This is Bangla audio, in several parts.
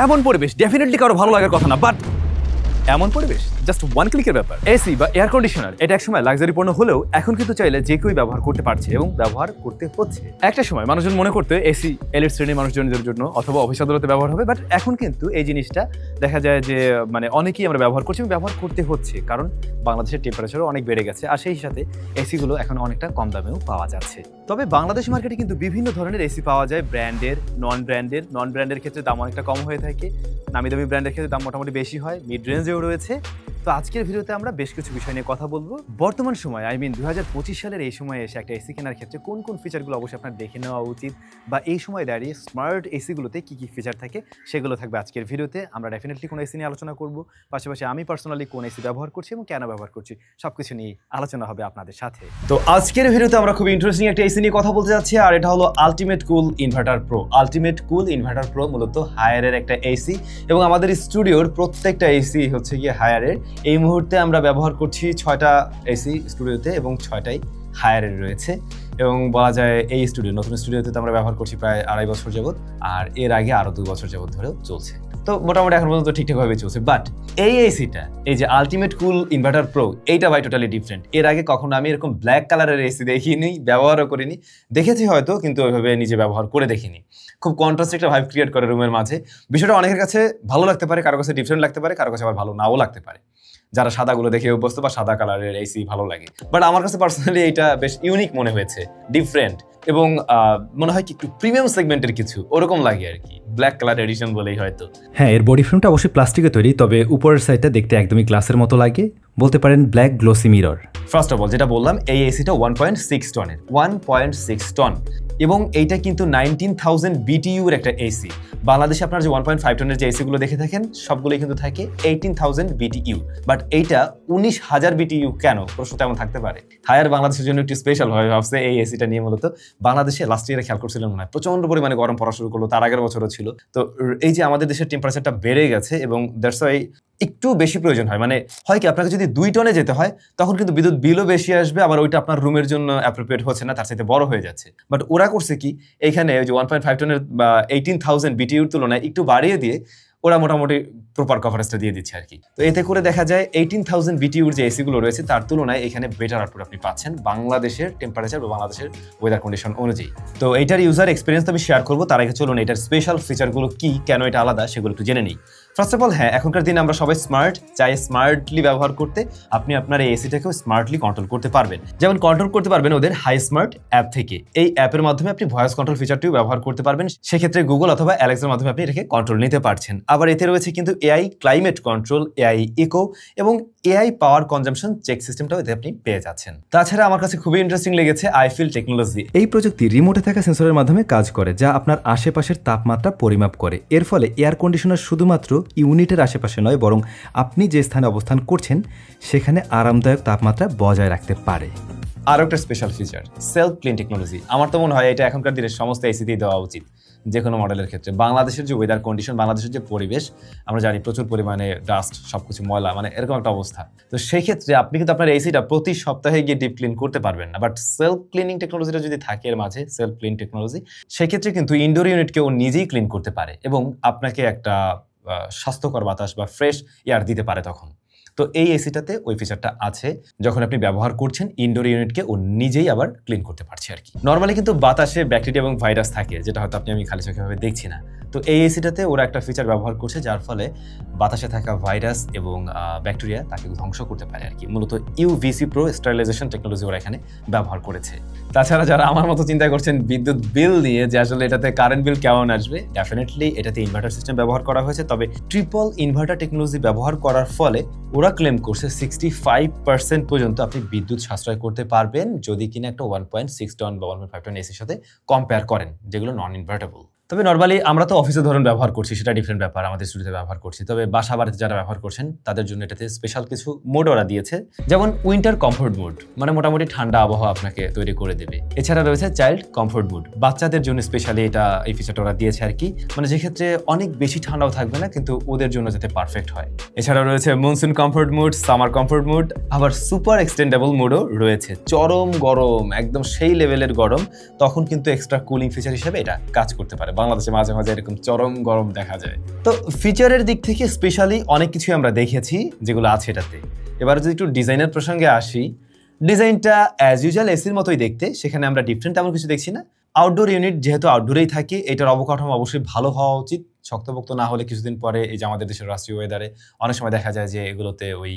এমন পরিবেশ ডেফিনেটলি কারো ভালো লাগার কথা না, বাট এমন পরিবেশ জাস্ট ওয়ান ক্লিকের ব্যাপার। এসি বা এয়ার কন্ডিশনার এটা একসময় লাক্সারি পণ্য হলেও এখন কিন্তু চাইলে যে কেউই ব্যবহার করতে পারছে এবং ব্যবহার করতে হচ্ছে। একটা সময় মানুষজন মনে করতে এসি এলিট শ্রেণীর মানুষজনদের জন্য অথবা অফিস আদালতে ব্যবহার হবে, বাট এখন কিন্তু এই জিনিসটা দেখা যায় যে মানে অনেকেই আমরা ব্যবহার করছি এবং ব্যবহার করতে হচ্ছে, কারণ বাংলাদেশের টেম্পারেচারও অনেক বেড়ে গেছে আর সেই সাথে এসিগুলো এখন অনেকটা কম দামেও পাওয়া যাচ্ছে। তবে বাংলাদেশ মার্কেটে কিন্তু বিভিন্ন ধরনের এসি পাওয়া যায়, ব্র্যান্ডের, নন ব্র্যান্ডের ক্ষেত্রে দাম অনেকটা কম হয়ে থাকে, নামি দামি ব্র্যান্ডের ক্ষেত্রে দাম মোটামুটি বেশি হয়, মিড রেঞ্জেও রয়েছে। তো আজকের ভিডিওতে আমরা বেশ কিছু বিষয় নিয়ে কথা বলবো। বর্তমান সময় 2025 সালের এই সময়ে এসে একটা এসি কেনার ক্ষেত্রে কোন কোন ফিচারগুলো অবশ্যই আপনার দেখে নেওয়া উচিত, বা এই সময় দাঁড়িয়ে স্মার্ট এসিগুলোতে কী কী ফিচার থাকে সেগুলো থাকবে আজকের ভিডিওতে। আমরা ডেফিনেটলি কোন এসি নিয়ে আলোচনা করব, পাশাপাশি আমি পার্সোনালি কোন এসি ব্যবহার করছি এবং কেন ব্যবহার করছি সবকিছু নিয়ে আলোচনা হবে আপনাদের সাথে। তো আজকের ভিডিওতে আমরা খুব ইন্টারেস্টিং একটা এসি নিয়ে কথা বলতে যাচ্ছি, আর এটা হলো আলটিমেট কুল ইনভার্টার প্রো। আলটিমেট কুল ইনভার্টার প্রো মূলত হায়ারের একটা এসি এবং আমাদের স্টুডিওর প্রত্যেকটা এসি হচ্ছে গিয়ে হায়ারের। এই মুহূর্তে আমরা ব্যবহার করছি 6টা এসি স্টুডিওতে এবং 6টাই হায়ারের রয়েছে, এবং বলা যায় এই নতুন স্টুডিওতে তো আমরা ব্যবহার করছি প্রায় 2.5 বছর যাবত, আর এর আগে আরও 2 বছর যাবত ধরেও চলছে। তো মোটামুটি এখন পর্যন্ত ঠিকঠাকভাবে চলছে, বাট এই এসিটা, এই যে আলটিমেট কুল ইনভার্টার প্রো, এইটা ভাই টোটালি ডিফারেন্ট। এর আগে কখনো আমি এরকম ব্ল্যাক কালারের এসি দেখিনি, ব্যবহারও করিনি, দেখেছি হয়তো কিন্তু ওইভাবে নিজে ব্যবহার করে দেখিনি। খুব কন্ট্রাস্ট একটা ভাইব ক্রিয়েট করে রুমের মাঝে। বিষয়টা অনেকের কাছে ভালো লাগতে পারে, কারো কাছে ডিফারেন্ট লাগতে পারে, কারো কাছে আবার ভালো নাও লাগতে পারে, যারা সাদাগুলো দেখে অভ্যস্ত বা সাদা কালারের এসি ভালো লাগে। বাট আমার কাছে পার্সোনালি এটা বেশ ইউনিক মনে হয়েছে, ডিফারেন্ট, এবং মনে হয় কি একটু প্রিমিয়াম সেগমেন্টের কিছু ওরকম লাগে আর কি, ব্ল্যাক কালার এডিশন বলেই হয়তো। হ্যাঁ, এর বডি ফ্রেমটা অবশ্যই প্লাস্টিকে তৈরি, তবে উপরের সাইডটা দেখতে একদমই গ্লাসের মতো লাগে, বলতে পারেন black glossy mirror. First of all যেটা বললাম, এই এসিটা 1.6 টনের, 1.6 টন, এবং এইটা কিন্তু 19,000 BTUর একটা এসি। বাংলাদেশে আপনার যে 1.5 টনের যে এসিগুলো দেখে থাকেন সবগুলোই কিন্তু থাকে 18,000 BTU, বাট এইটা 19,000 BTU কেন, প্রশ্ন তেমন থাকতে পারে। হায়ার বাংলাদেশের জন্য একটু স্পেশাল ভাবে ভাবছে এই এসিটা নিয়ে। মূলত বাংলাদেশে লাস্ট ইয়ারে খেয়াল করছিলেন মনে হয় প্রচন্ড পরিমাণে গরম পড়া শুরু করলো, তার আগের বছরও ছিল। তো এই যে আমাদের দেশের টেম্পারেচারটা বেড়ে গেছে এবং দ্যাটস ওয়াই একটু বেশি প্রয়োজন হয়, মানে হয় কি আপনাকে যদি 2 টনে যেতে হয় তখন কিন্তু বিদ্যুৎ বিলও বেশি আসবে, আবার ওইটা আপনার রুমের জন্য অ্যাপ্রোপ্রিয়েট হচ্ছে না, তার সাথে বড় হয়ে যাচ্ছে। বাট ওরা করছে কি, এইখানে ওই যে 1.5 টনের বা 18,000 BTUর তুলনায় একটু বাড়িয়ে দিয়ে ওরা মোটামুটি প্রপার কভারেজটা দিয়ে দিচ্ছে আর কি। তো এতে করে দেখা যায় 18,000 BTUর যে এসিগুলো রয়েছে তার তুলনায় এখানে বেটার আউটপুট আপনি পাচ্ছেন বাংলাদেশের টেম্পারেচার বা বাংলাদেশের ওয়েদার কন্ডিশন অনুযায়ী। তো এইটার ইউজার এক্সপিরিয়েন্স তো আমি শেয়ার করবো, তার আগে চলুন এটার স্পেশাল ফিচারগুলো কি, কেন এটা আলাদা সেগুলো একটু জেনে নিই। ফার্স্ট অফ অল, হ্যাঁ, এখনকার দিনে আমরা সবাই স্মার্ট, চাই স্মার্টলি ব্যবহার করতে। আপনি আপনার এই এসিটাকেও স্মার্টলি কন্ট্রোল করতে পারবেন, যেমন কন্ট্রোল করতে পারবেন ওদের হাই স্মার্ট অ্যাপ থেকে। এই অ্যাপের মাধ্যমে আপনি ভয়েস কন্ট্রোল ফিচারটিও ব্যবহার করতে পারবেন, সেক্ষেত্রে গুগল অথবা অ্যালেক্সার মাধ্যমে আপনি এটাকে কন্ট্রোল নিতে পারছেন। আবার এতে রয়েছে কিন্তু AI climate control, AI eco এবং এআই পাওয়ার কনজাম্পশন চেক সিস্টেমটাও এতে আপনি পেয়ে যাচ্ছেন। তাছাড়া আমার কাছে খুবই ইন্টারেস্টিং লেগেছে আইফিল টেকনোলজি। এই প্রযুক্তি রিমোটে থাকা সেন্সরের মাধ্যমে কাজ করে, যা আপনার আশেপাশের তাপমাত্রা পরিমাপ করে। এর ফলে এয়ার কন্ডিশনার শুধুমাত্র ইউনিটের আশেপাশে নয়, বরং আপনি যে স্থানে অবস্থান করছেন সেখানে আরামদায়ক তাপমাত্রা বজায় রাখতে পারে। আরও একটা special feature, self clean technology. আমার তো মনে হয় এটা এখনকার দিনের সমস্ত এসিতেই দেওয়া উচিত, যে কোনো মডেলের ক্ষেত্রে। বাংলাদেশের যে ওয়েদার কন্ডিশন, বাংলাদেশের যে পরিবেশ, আমরা জানি প্রচুর পরিমাণে ডাস্ট, সবকিছু ময়লা, মানে এরকম একটা অবস্থা। তো সেই ক্ষেত্রে আপনি কিন্তু আপনার এসিটা প্রতি সপ্তাহে গিয়ে ডিপ ক্লিন করতে পারবেন না, বাট সেলফ ক্লিনিং টেকনোলজিটা যদি থাকে এর মাঝে, সেলফ ক্লিন টেকনোলজি, সেক্ষেত্রে কিন্তু ইনডোর ইউনিটকে ও নিজেই ক্লিন করতে পারে এবং আপনাকে একটা স্বাস্থ্যকর বাতাস বা ফ্রেশ এয়ার দিতে পারে তখন। তো এই এসিটাতে ওই ফিচারটা আছে, যখন আপনি ব্যবহার করছেন ইনডোর ইউনিটকে ও নিজেই আবার ক্লিন করতে পারছে আর কি। নর্মালি কিন্তু বাতাসে ব্যাকটেরিয়া এবং ভাইরাস থাকে, যেটা হয়তো আমি খালি চোখে ভাবে দেখছি না। তো এই এসিটাতে ওরা একটা ফিচার ব্যবহার করছে যার ফলে বাতাসে থাকা ভাইরাস এবং ব্যাকটেরিয়া তাকে ধ্বংস করতে পারে আর কি। মূলত ইউভিসি প্রো স্টারিলাইজেশন টেকনোলজি ওরা এখানে ব্যবহার করেছে। তাছাড়া যারা আমার মতো চিন্তা করছেন বিদ্যুৎ বিল নিয়ে, যে আসলে এটাতে কারেন্ট বিল কেমন আসবে, ডেফিনেটলি এটাতে ইনভার্টার সিস্টেম ব্যবহার করা হয়েছে, তবে ট্রিপল ইনভার্টার টেকনোলজি ব্যবহার করার ফলে ওরা ক্লেম করছে 65% পর্যন্ত আপনি বিদ্যুৎ সাশ্রয় করতে পারবেন, যদি কিনা একটা 1.6 টন বা 1.5 টন এসির সাথে কম্পেয়ার করেন, যেগুলো নন ইনভার্টেবল। তবে নর্মালি আমরা তো অফিসে ধরুন ব্যবহার করছি, সেটা ডিফারেন্ট ব্যাপার, আমাদের স্টুডিওতে ব্যবহার করছি। তবে বাসা বাড়িতে যারা ব্যবহার করছেন তাদের জন্য এটাতে স্পেশাল কিছু মোড ওরা দিয়েছে, যেমন উইন্টার কমফোর্ট মোড, মানে মোটামুটি ঠান্ডা আবহাওয়া আপনাকে তৈরি করে দেবে। এছাড়া রয়েছে চাইল্ড কমফোর্ট মোড, বাচ্চাদের জন্য স্পেশালি এই ফিচারটা ওরা দিয়েছে আর কি, মানে যে ক্ষেত্রে অনেক বেশি ঠান্ডাও থাকবে না কিন্তু ওদের জন্য যাতে পারফেক্ট হয়। এছাড়া রয়েছে monsoon comfort mode, summer comfort mode, আবার সুপার এক্সটেন্ডেবল মোডও রয়েছে। চরম গরম, একদম সেই লেভেলের গরম, তখন কিন্তু এক্সট্রা কুলিং ফিচার হিসেবে এটা কাজ করতে পারে। বাংলাদেশে মাঝে মাঝে এরকম চরম গরম দেখা যায়। তো ফিচারের দিক থেকে স্পেশালি অনেক কিছুই আমরা দেখেছি যেগুলো আছে এটাতে। এবার যদি একটু ডিজাইনের প্রসঙ্গে আসি, ডিজাইনটা অ্যাজ ইউজুয়াল এসির মতোই দেখতে, সেখানে আমরা ডিফারেন্ট তেমন কিছু দেখছি না। আউটডোর ইউনিট যেহেতু আউটডোরেই থাকে, এটার অবকাঠামো অবশ্যই ভালো হওয়া উচিত। শক্তপোক্ত না হলে কিছুদিন পরে এই যে আমাদের দেশের রাষ্ট্রীয় ওয়েদারে অনেক সময় দেখা যায় যে এগুলোতে ওই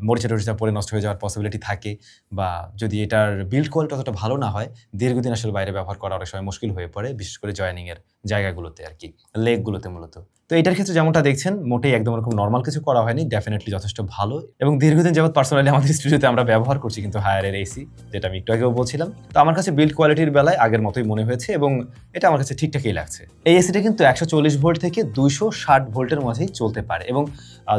মরিচা টরিচা পরে নষ্ট হয়ে যাওয়ার পসিবিলিটি থাকে, বা যদি এটার বিল্ড কোয়ালিটি অতটা ভালো না হয় দীর্ঘদিন আসলে বাইরে ব্যবহার করা অনেক সময় মুশকিল হয়ে পড়ে, বিশেষ করে জয়েনিংয়ের জায়গাগুলোতে আর কি, লেগগুলোতে মূলত। তো এটার ক্ষেত্রে যেমনটা দেখছেন মোটেই একদম এরকম নর্মাল কিছু করা হয়নি, ডেফিনেটলি যথেষ্ট ভালো। এবং দীর্ঘদিন যাবত পার্সোনালি আমাদের স্টুডিওতে আমরা ব্যবহার করছি কিন্তু হায়ারের এসি, যেটা আমি একটু আগেও বলছিলাম। তো আমার কাছে বিল্ড কোয়ালিটির বেলায় আগের মতোই মনে হয়েছে এবং এটা আমার কাছে ঠিকঠাকই লাগছে। এই এসিটা কিন্তু 140 ভোল্ট থেকে 260 ভোল্টের মাঝেই চলতে পারে, এবং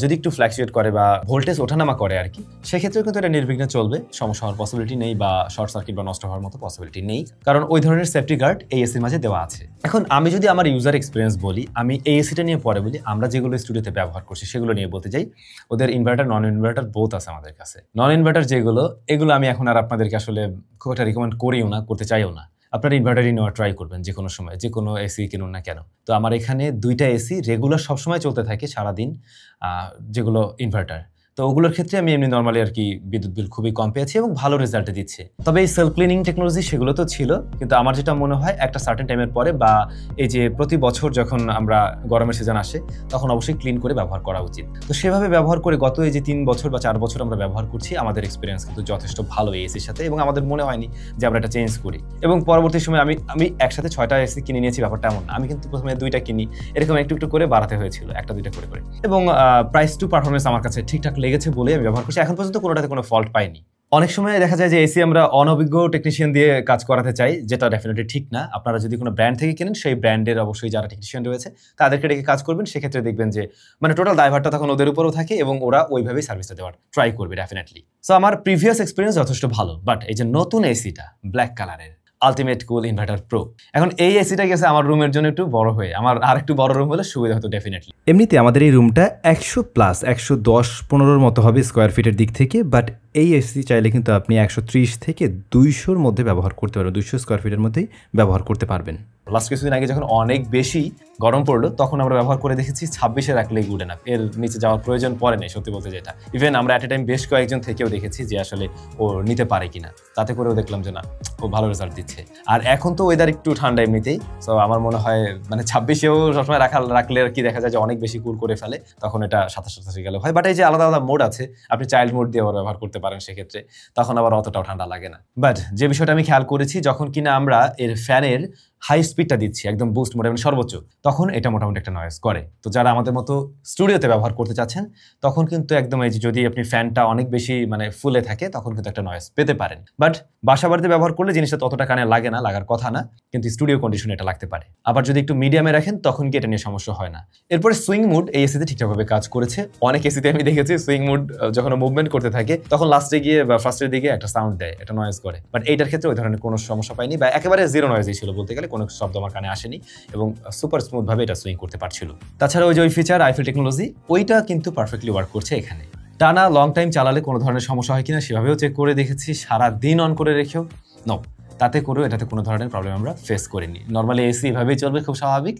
যদি একটু ফ্ল্যাকচুয়েট করে বা ভোল্টেজ ওঠানামা করে আর কি, সেক্ষেত্রেও কিন্তু এটা নির্বিঘ্নে চলবে, সমস্যা হওয়ার পসিবিলিটি নেই বা শর্ট সার্কিট বা নষ্ট হওয়ার মতো পসিবিলিটি নেই, কারণ ওই ধরনের সেফটি গার্ড এই এসির মাঝে দেওয়া আছে। এখন আমি যদি আমার ইউজার এক্সপিরিয়েন্স বলি, আমি এই এসিটা নিয়ে পরে বলি, আমরা যেগুলো স্টুডিওতে ব্যবহার করছি সেগুলো নিয়ে বলতে চাই। ওদের ইনভার্টার নন ইনভার্টার বোথ আছে আমাদের কাছে। নন ইনভার্টার যেগুলো, এগুলো আমি এখন আর আপনাদেরকে আসলে খুব একটা রিকমেন্ড করিও না, করতে চাইও না। আপনারা ইনভার্টারই নেওয়া ট্রাই করবেন যে কোনো সময়, যে কোনো এসি কিনুন না কেন। তো আমার এখানে 2টা এসি রেগুলার সবসময় চলতে থাকে সারাদিন, যেগুলো ইনভার্টার। তো ওগুলোর ক্ষেত্রে আমি এমনি নর্মালি আর কি বিদ্যুৎ বিল খুবই কম পেয়েছি এবং ভালো রেজাল্ট দিচ্ছে। তবে এই সেলফ ক্লিনিং টেকনোলজি সেগুলো তো ছিল, কিন্তু আমার যেটা মনে হয় একটা সার্টেন টাইমের পরে বা এই যে প্রতি বছর যখন আমরা গরমের সিজন আসে তখন অবশ্যই ক্লিন করে ব্যবহার করা উচিত। তো সেভাবে ব্যবহার করে গত এই যে 3 বছর বা 4 বছর আমরা ব্যবহার করছি, আমাদের এক্সপিরিয়েন্স কিন্তু যথেষ্ট ভালো এই এসির সাথে, এবং আমাদের মনে হয়নি যে আমরা এটা চেঞ্জ করি। এবং পরবর্তী সময় আমি একসাথে 6টা এসি কিনে নিয়েছি, ব্যাপারটা এমন না। আমি কিন্তু প্রথমে 2টা কিনি, এরকম একটু একটু করে বাড়াতে হয়েছিল, 1টা 2টা করে। এবং প্রাইস টু পারফরমেন্স আমার কাছে ঠিকঠাক লেগেছে বলে আমি ব্যবহার করছি। এখন পর্যন্ত কোনোটাতে কোনো ফল্ট পাইনি। অনেক সময় দেখা যায় যে এসি আমরা অনভিজ্ঞ টেকনিশিয়ান দিয়ে কাজ করাতে চাই, যেটা ডেফিনেটলি ঠিক না। আপনারা যদি কোনো ব্র্যান্ড থেকে কেনেন, সেই ব্র্যান্ডের অবশ্যই যারা টেকনিশিয়ান রয়েছে তাদেরকে ডেকে কাজ করবেন, সেক্ষেত্রে দেখবেন যে মানে টোটাল দায়ভারটা তখন ওদের উপরও থাকে এবং ওরা ওইভাবেই সার্ভিসটা দেওয়ার ট্রাই করবে ডেফিনেটলি। সো আমার প্রিভিয়াস এক্সপিরিয়েন্স যথেষ্ট ভালো, বাট এই যে নতুন এসিটা ব্ল্যাক কালারের আলটিমেট কুল ইনভার্টার প্রো, এখন এই এসিটা গেছে আমার রুমের জন্য একটু বড় হয়ে, আমার আর একটু বড় রুম হলে সুবিধা হতো ডেফিনেটলি। এমনিতে আমাদের এই রুমটা 100+, 110-15 মতো হবে স্কোয়ার ফিটের দিক থেকে, বাট এই এসি চাইলে কিন্তু আপনি 130 থেকে 200-র মধ্যে ব্যবহার করতে পারবেন, 200 স্কোয়ার ফিটের মধ্যেই ব্যবহার করতে পারবেন। লাস্ট কিছুদিন আগে যখন অনেক বেশি গরম পড়লো তখন আমরা ব্যবহার করে দেখেছি 26-এ রাখলেই গুড এনাফ, এর নিচে যাওয়ার প্রয়োজন পড়ে নেই সত্যি বলতে যেটা। ইভেন আমরা অ্যাট এ টাইম বেশ কয়েকজন থেকেও দেখেছি যে আসলে ও নিতে পারে কিনা, তাতে করেও দেখলাম যে না, ও ভালো রেজাল্ট দিচ্ছে। আর এখন তো ওয়েদার একটু ঠান্ডা এমনিতেই, সো আমার মনে হয় মানে 26-এও সবসময় রাখলে আর কি দেখা যায় যে অনেক বেশি কুল করে ফেলে, তখন এটা 27 গেলে হয়। বাট এই যে আলাদা আলাদা মোড আছে, আপনি চাইল্ড মোড দিয়ে আবার ব্যবহার করতে পারেন, সেক্ষেত্রে তখন আবার অতটাও ঠান্ডা লাগে না। বাট যে বিষয়টা আমি খেয়াল করেছি, যখন কিনা আমরা এর ফ্যানের হাই স্পিডটা দিচ্ছি একদম বুস্ট মোডে মানে সর্বোচ্চ, তখন এটা মোটামুটি একটা নয়েজ করে। তো যারা আমাদের মতো স্টুডিওতে ব্যবহার করতে চাচ্ছেন তখন কিন্তু একদম এই যে যদি আপনি ফ্যানটা অনেক বেশি মানে ফুলে থাকে তখন কিন্তু একটা নয়েজ পেতে পারেন। বাট বাসা বাড়িতে ব্যবহার করলে জিনিসটা ততটা কানে লাগে না, লাগার কথা না, কিন্তু স্টুডিও কন্ডিশনে এটা লাগতে পারে। আবার যদি একটু মিডিয়ামে রাখেন তখন কি এটা নিয়ে সমস্যা হয় না। এরপরে সুইং মুড এই এসিতে ঠিকঠাকভাবে কাজ করেছে। অনেক এসিতে আমি দেখেছি সুইং মুড যখন মুভমেন্ট করতে থাকে তখন লাস্টে গিয়ে বা ফার্স্টের দিকে একটা সাউন্ড দেয়, একটা নয়েজ করে। বাট এইটার ক্ষেত্রে ওই ধরনের কোনো সমস্যা পাইনি, বা একেবারে জিরো নয়েজই ছিল বলতে গেলে, কোনো শব্দ আমার কানে আসেনি এবং সুপার স্মুথ ভাবে এটা সুইং করতে পারছিল। তাছাড়া ওই যে ওই ফিচার আইফেল টেকনোলজি, ওইটা কিন্তু পারফেক্টলি ওয়ার্ক করছে এখানে। টানা লং টাইম চালালে কোনো ধরনের সমস্যা হয় কিনা সেভাবেও চেক করে দেখেছি, সারা দিন অন করে রেখেও নো, তাতে করেও এটাতে কোনো ধরনের প্রবলেম আমরা ফেস করিনি। নর্মালি এসি এভাবেই চলবে, খুব স্বাভাবিক।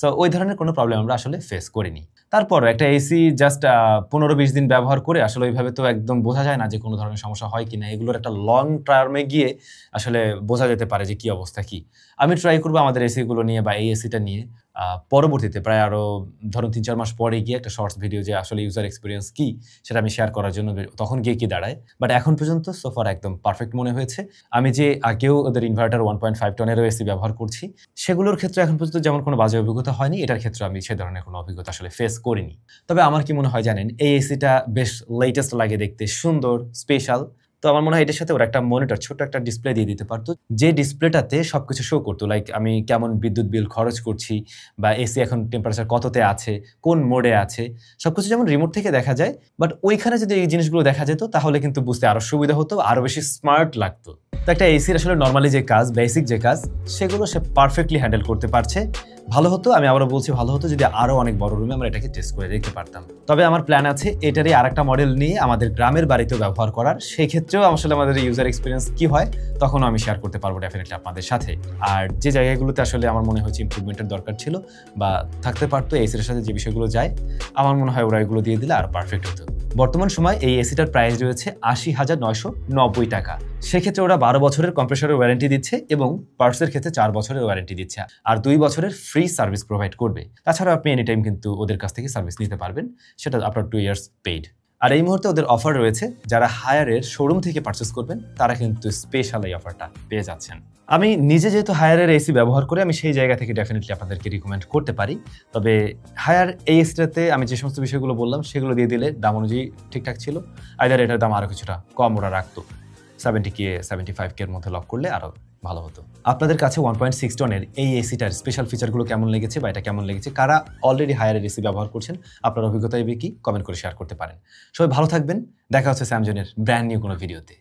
সো ওই ধরনের কোনো প্রবলেম আমরা আসলে ফেস করিনি। তারপর একটা এসি জাস্ট 15-20 দিন ব্যবহার করে আসলে ওইভাবে তো একদম বোঝা যায় না যে কোনো ধরনের সমস্যা হয় কিনা। এগুলোর একটা লং টার্মে গিয়ে আসলে বোঝা যেতে পারে যে কি অবস্থা কি। আমি ট্রাই করবো আমাদের এসিগুলো নিয়ে বা এই এসিটা নিয়ে পরবর্তীতে প্রায় আরও ধরুন 3-4 মাস পরে গিয়ে একটা শর্টস ভিডিও যে আসলে ইউজার এক্সপিরিয়েন্স কি সেটা আমি শেয়ার করার জন্য তখন গিয়ে কি দাঁড়ায়। বাট এখন পর্যন্ত সোফার একদম পারফেক্ট মনে হয়েছে। আমি যে আগেও ওদের ইনভার্টার 1.5 টনেরও এসি ব্যবহার করছি, সেগুলোর ক্ষেত্রে এখন পর্যন্ত যেমন কোনো বাজে অভিজ্ঞতা হয়নি, এটার ক্ষেত্রে আমি সে ধরনের কোনো অভিজ্ঞতা আসলে ফেস করিনি। তবে আমার কি মনে হয় জানেন, এই এসিটা বেশ লেটেস্ট লাগে দেখতে, সুন্দর, স্পেশাল। তো আমার মনে হয় এটার সাথে ওরা একটা মনিটর, ছোট একটা ডিসপ্লে দিয়ে দিতে পারতো, যে ডিসপ্লেটাতে সবকিছু শো করতো, লাইক আমি কেমন বিদ্যুৎ বিল খরচ করছি বা এসি এখন টেম্পারেচার কততে আছে, কোন মোডে আছে, সবকিছু যেমন রিমোট থেকে দেখা যায়। বাট ওইখানে যদি এই জিনিসগুলো দেখা যেত তাহলে কিন্তু বুঝতে আরো সুবিধা হতো, আরো বেশি স্মার্ট লাগতো। তো একটা এসির আসলে নর্মালি যে কাজ, বেসিক যে কাজ, সেগুলো সে পারফেক্টলি হ্যান্ডেল করতে পারছে। ভালো হতো, আমি আবারও বলছি, ভালো হতো যদি আরও অনেক বড় রুমে আমরা এটাকে টেস্ট করে দেখতে পারতাম। তবে আমার প্ল্যান আছে এটারই আরেকটা মডেল নিয়ে আমাদের গ্রামের বাড়িতেও ব্যবহার করার। সেই ক্ষেত্রেও আসলে আমাদের ইউজার এক্সপিরিয়েন্স কি হয় তখনও আমি শেয়ার করতে পারবো ডেফিনেটলি আপনাদের সাথে। আর যে জায়গাগুলোতে আসলে আমার মনে হয়েছে ইমপ্রুভমেন্টের দরকার ছিল বা থাকতে পারতো, এসির সাথে যে বিষয়গুলো যায়, আমার মনে হয় ওরা এগুলো দিয়ে দিলে আর পারফেক্ট হতো। বর্তমান সময় এই এসিটার প্রাইস রয়েছে ৮০,৯৯০ টাকা। সেক্ষেত্রে ওরা 12 বছরের কম্প্রেসরের ওয়ারেন্টি দিচ্ছে এবং পার্টসের ক্ষেত্রে 4 বছরের ওয়ারেন্টি দিচ্ছে, আর 2 বছরের ফ্রি সার্ভিস প্রোভাইড করবে। তাছাড়া আপনি এনি টাইম কিন্তু ওদের কাছ থেকে সার্ভিস নিতে পারবেন, সেটা আপনার 2 ইয়ার্স পেইড। আর এই মুহূর্তে ওদের অফার রয়েছে, যারা হায়ারের শোরুম থেকে পারচেস করবেন তারা কিন্তু স্পেশাল এই অফারটা পেয়ে যাচ্ছেন। আমি নিজে যেহেতু হায়ারের এসি ব্যবহার করে, আমি সেই জায়গা থেকে ডেফিনেটলি আপনাদেরকে রিকমেন্ড করতে পারি। তবে হায়ার এই এসিটাতে আমি যে সমস্ত বিষয়গুলো বললাম সেগুলো দিয়ে দিলে দাম অনুযায়ী ঠিকঠাক ছিল। আইদার এটার দাম আরও কিছুটা কম ওরা রাখতো, 70K 75K এর মধ্যে লক করলে আরও ভালো হতো। আপনাদের কাছে 1.6 টনের এই এসিটার স্পেশাল ফিচারগুলো কেমন লেগেছে বা এটা কেমন লেগেছে, কারা অলরেডি হায়ারের এসি ব্যবহার করছেন, আপনার অভিজ্ঞতা কি কমেন্ট করে শেয়ার করতে পারেন। সবাই ভালো থাকবেন, দেখা হচ্ছে স্যামজনের ব্র্যান্ড নিউ কোনো ভিডিওতে।